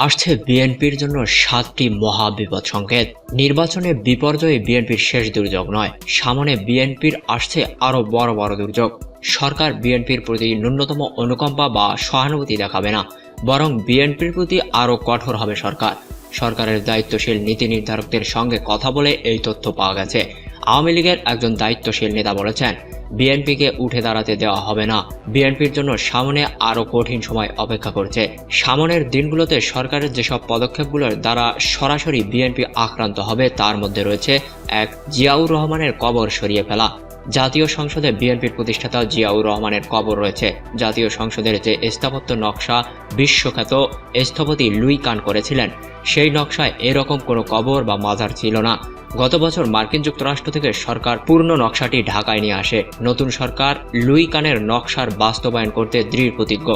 আসছে বিএনপির জন্য 7টি মহা বিপদ সংকেত। নির্বাচনে বিপর্যয় বিএনপির শেষ দুর্যোগ নয়, সামনে বিএনপির আসছে আরো বড় বড় দুর্যোগ। সরকার বিএনপির প্রতি ন্যূনতম অনুকম্পা বা সহানুভূতি দেখাবে না, বরং বিএনপির প্রতি আরো কঠোর হবে সরকার। সরকারের দায়িত্বশীল নীতি নির্ধারকদের সঙ্গে কথা বলে এই তথ্য পাওয়া গেছে। আওয়ামী লীগের একজন দায়িত্বশীল নেতা বলেছেন, বিএনপিকে উঠে দাঁড়াতে দেওয়া হবে না। বিএনপির জন্য সামনে আরো কঠিন সময় অপেক্ষা করছে। সামনের দিনগুলোতে সরকারের যেসব পদক্ষেপগুলোর দ্বারা সরাসরি বিএনপি আক্রান্ত হবে তার মধ্যে রয়েছে এক, জিয়াউর রহমানের কবর সরিয়ে ফেলা। জাতীয় সংসদে বিএনপির প্রতিষ্ঠাতা জিয়াউর রহমানের কবর রয়েছে। জাতীয় সংসদের যে স্থাপত্য নকশা বিশ্বখ্যাত স্থপতি লুই কান করেছিলেন, সেই নকশায় এরকম কোনো কবর বা মাজার ছিল না। গত বছর মার্কিন যুক্তরাষ্ট্র থেকে সরকার পূর্ণ নকশাটি ঢাকায় নিয়ে আসে। নতুন সরকার লুই কানের নকশার বাস্তবায়ন করতে দৃঢ় প্রতিজ্ঞ।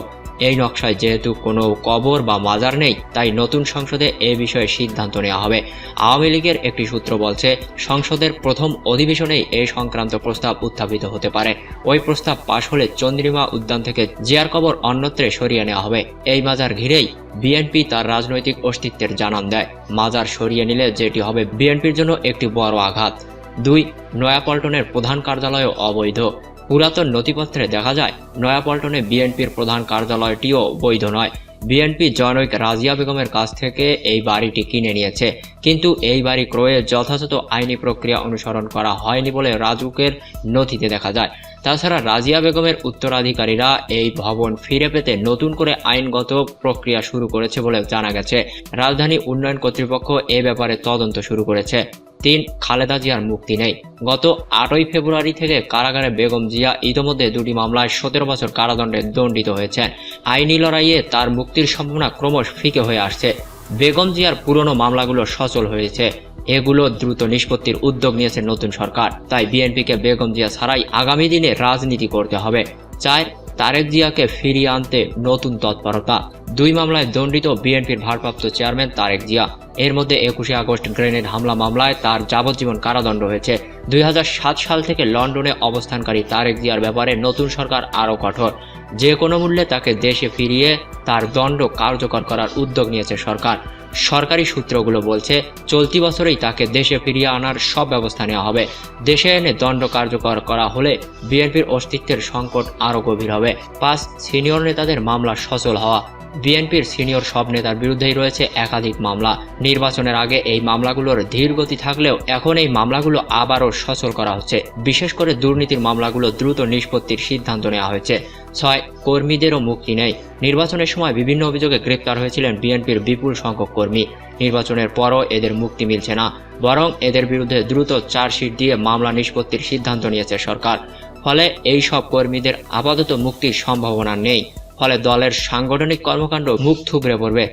এই নকশায় যেহেতু কোনো কবর বা মাজার নেই, তাই নতুন সংসদে এ বিষয়ে সিদ্ধান্ত নেওয়া হবে। আওয়ামী লীগের একটি সূত্র বলছে, সংসদের প্রথম অধিবেশনেই এই সংক্রান্ত প্রস্তাব উত্থাপিত হতে পারে। ওই প্রস্তাব পাশ হলে চন্দ্রিমা উদ্যান থেকে জিয়ার কবর অন্যত্রে সরিয়ে নেওয়া হবে। এই মাজার ঘিরেই বিএনপি তার রাজনৈতিক অস্তিত্বের জানান দেয়। মাজার সরিয়ে নিলে যেটি হবে বিএনপির জন্য একটি বড় আঘাত। 2, নয়াপল্টনের প্রধান কার্যালয়ও অবৈধ। পুরাতন নথিপত্রে দেখা যায়, নয়াপল্টনে বিএনপির প্রধান কার্যালয়টিও বৈধ নয়। বিএনপি জনৈক রাজিয়া বেগমের কাছ থেকে এই বাড়িটি কিনে নিয়েছে, কিন্তু এই বাড়ি ক্রয়ে যথাযথ আইনি প্রক্রিয়া অনুসরণ করা হয়নি বলে রাজুকের নথিতে দেখা যায়। তাছাড়া রাজিয়া বেগমের উত্তরাধিকারীরা এই ভবন ফিরে পেতে নতুন করে আইনগত প্রক্রিয়া শুরু করেছে বলে জানা গেছে। রাজধানী উন্নয়ন কর্তৃপক্ষ এ ব্যাপারে তদন্ত শুরু করেছে। 3, খালেদা জিয়ার মুক্তি নেই। গত 8ই ফেব্রুয়ারি থেকে কারাগারে বেগম জিয়া ইতোমধ্যে 2টি মামলায় 17 বছর কারাদণ্ডে দণ্ডিত হয়েছেন। আইনি লড়াইয়ে তার মুক্তির সম্ভাবনা ক্রমশ ফিকে হয়ে আসছে। বেগম জিয়ার পুরনো মামলাগুলো সচল হয়েছে, এগুলো দ্রুত নিষ্পত্তির উদ্যোগ নিয়েছে নতুন সরকার। তাই বিএনপিকে বেগম জিয়া ছাড়াই আগামী দিনে রাজনীতি করতে হবে। 4, তারেক জিয়াকে ফিরিয়ে আনতে নতুন তৎপরতা। 2 মামলায় দণ্ডিত বিএনপির ভারপ্রাপ্ত চেয়ারম্যান তারেক জিয়া। এর মধ্যে 21শে আগস্ট গ্রেনেড হামলা মামলায় তার যাবজ্জীবন কারাদণ্ড হয়েছে। 2007 সাল থেকে লন্ডনে অবস্থানকারী তারেক জিয়ার ব্যাপারে নতুন সরকার আরও কঠোর। যে কোনো মূল্যে তাকে দেশে ফিরিয়ে তার দণ্ড কার্যকর করার উদ্যোগ নিয়েছে সরকার। সরকারি সূত্রগুলো বলছে, চলতি বছরেই তাকে দেশে ফিরিয়ে আনার সব ব্যবস্থা নেওয়া হবে। দেশে এনে দণ্ড কার্যকর করা হলে বিএনপির অস্তিত্বের সংকট আরও গভীর হবে। 5, সিনিয়র নেতাদের মামলা সচল হওয়া। বিএনপির সিনিয়র সব নেতার বিরুদ্ধেই রয়েছে একাধিক মামলা। নির্বাচনের আগে এই মামলাগুলোর ধীর গতি থাকলেও এখন এই মামলাগুলো আবারও সচল করা হচ্ছে। বিশেষ করে দুর্নীতির মামলাগুলো দ্রুত নিষ্পত্তির সিদ্ধান্ত নেওয়া হয়েছে। 6, কর্মীদেরও মুক্তি নেই। নির্বাচনের সময় বিভিন্ন অভিযোগে গ্রেপ্তার হয়েছিলেন বিএনপির বিপুল সংখ্যক কর্মী। নির্বাচনের পরও এদের মুক্তি মিলছে না, বরং এদের বিরুদ্ধে দ্রুত চার্জশিট দিয়ে মামলা নিষ্পত্তির সিদ্ধান্ত নিয়েছে সরকার। ফলে এই সব কর্মীদের আপাতত মুক্তির সম্ভাবনা নেই। ফলে দলের সাংগঠনিক কর্মকাণ্ড মুখ থুবড়ে পড়বে।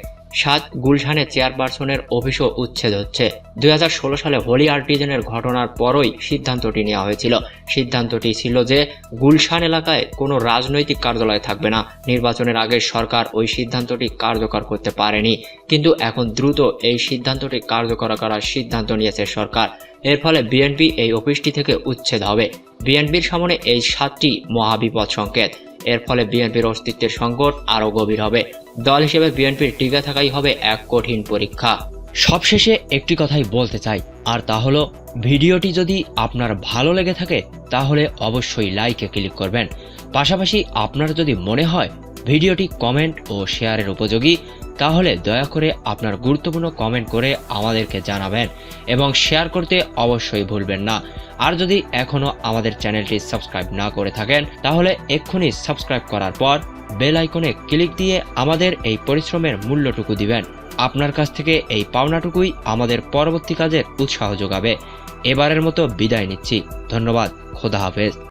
7, গুলশানে চেয়ারপারসনের অফিসও উচ্ছেদ হচ্ছে। 2016 সালে হোলি আর্টিজেনের ঘটনার পরই সিদ্ধান্তটি নেওয়া হয়েছিল। সিদ্ধান্তটি ছিল যে গুলশান এলাকায় কোনো রাজনৈতিক কার্যালয় থাকবে না। নির্বাচনের আগে সরকার ওই সিদ্ধান্তটি কার্যকর করতে পারেনি, কিন্তু এখন দ্রুত এই সিদ্ধান্তটি কার্যকর করার সিদ্ধান্ত নিয়েছে সরকার। এর ফলে বিএনপি এই অফিসটি থেকে উচ্ছেদ হবে। বিএনপির সামনে এই 7টি মহাবিপদ সংকেত। এর ফলে বিএনপির অস্তিত্বের সংকট আরও গভীর হবে। দল হিসেবে বিএনপির টিকে থাকাই হবে এক কঠিন পরীক্ষা। সবশেষে একটি কথাই বলতে চাই, আর তা হলো, ভিডিওটি যদি আপনার ভালো লেগে থাকে তাহলে অবশ্যই লাইকে ক্লিক করবেন। পাশাপাশি আপনার যদি মনে হয় ভিডিওটি কমেন্ট ও শেয়ারের উপযোগী, তাহলে দয়া করে আপনার গুরুত্বপূর্ণ কমেন্ট করে আমাদেরকে জানাবেন এবং শেয়ার করতে অবশ্যই ভুলবেন না। আর যদি এখনো আমাদের চ্যানেলটি সাবস্ক্রাইব না করে থাকেন, তাহলে এক্ষুনি সাবস্ক্রাইব করার পর বেল আইকনে ক্লিক দিয়ে আমাদের এই পরিশ্রমের মূল্যটুকু দিবেন। আপনার কাছ থেকে এই পাওনাটুকুই আমাদের পরবর্তী কাজের উৎসাহ যোগাবে। এবারের মতো বিদায় নিচ্ছি। ধন্যবাদ। খোদা হাফেজ।